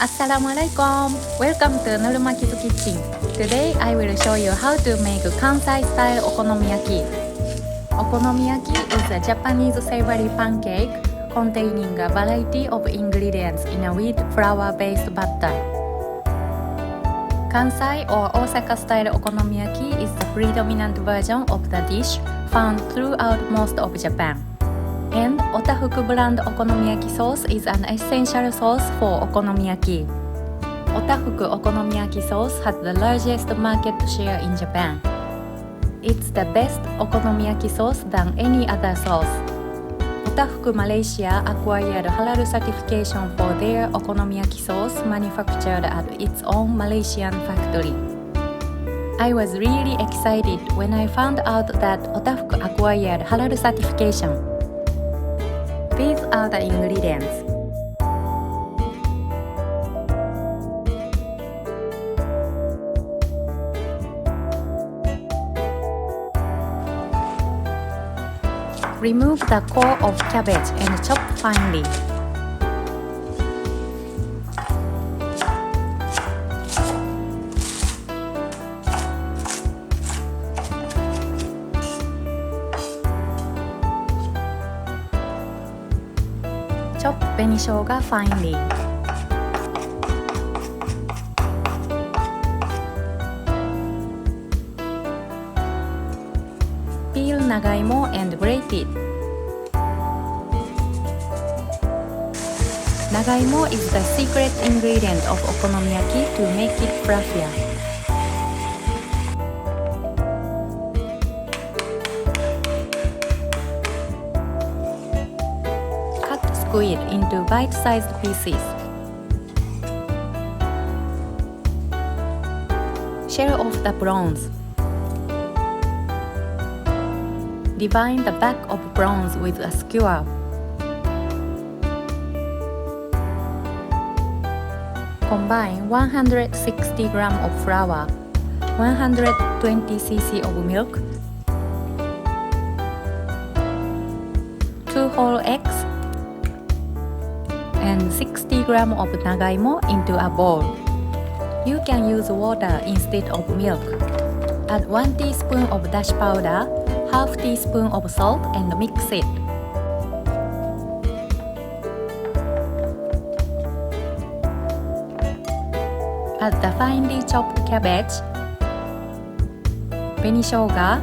Assalamualaikum! Welcome to Nur Maki's kitchen. Today I will show you how to make Kansai-style okonomiyaki. Okonomiyaki is a Japanese savory pancake containing a variety of ingredients in a wheat flour-based batter. Kansai or Osaka-style okonomiyaki is the predominant version of the dish found throughout most of Japan. And OTAFUKU brand okonomiyaki sauce is an essential sauce for okonomiyaki. OTAFUKU okonomiyaki sauce has the largest market share in Japan. It's the best okonomiyaki sauce than any other sauce. OTAFUKU Malaysia acquired halal certification for their okonomiyaki sauce manufactured at its own Malaysian factory. I was really excited when I found out that OTAFUKU acquired halal certification. These are the ingredients. Remove the core of cabbage and chop finely. Chop benishoga finely. Peel Nagaimo and grate it. Nagaimo is the secret ingredient of okonomiyaki to make it fluffier. Cut squid into bite-sized pieces. Shell off the prawns. Divide the back of prawns with a skewer. Combine 160 g of flour, 120 cc of milk, 2 whole eggs, and 60 g of nagaimo into a bowl. You can use water instead of milk. Add 1 teaspoon of dash powder, half teaspoon of salt and mix it. Add the finely chopped cabbage, benishoga,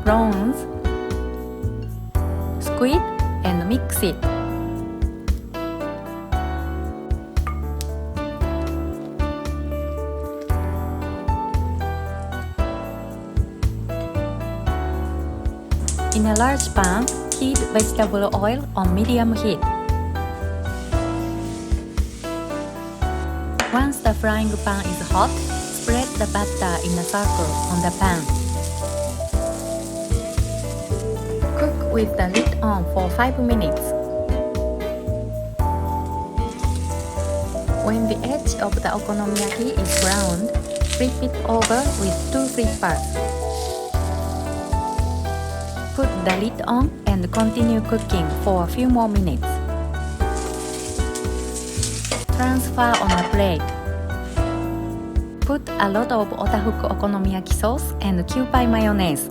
prawns, squid, and mix it. In a large pan, heat vegetable oil on medium heat. Once the frying pan is hot, spread the batter in a circle on the pan. Cook with the lid on for 5 minutes. When the edge of the okonomiyaki is browned, flip it over with 2 flippers. Put the lid on and continue cooking for a few more minutes. Transfer on a plate. Put a lot of OTAFUKU okonomiyaki sauce and kewpie mayonnaise.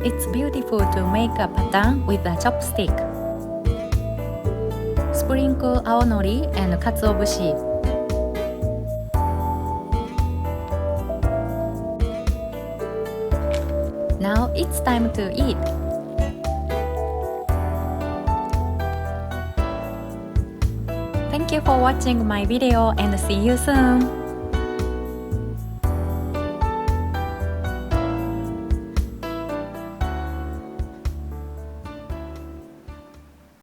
It's beautiful to make a pattern with a chopstick. Sprinkle aonori and katsuobushi. Now it's time to eat. Thank you for watching my video and see you soon.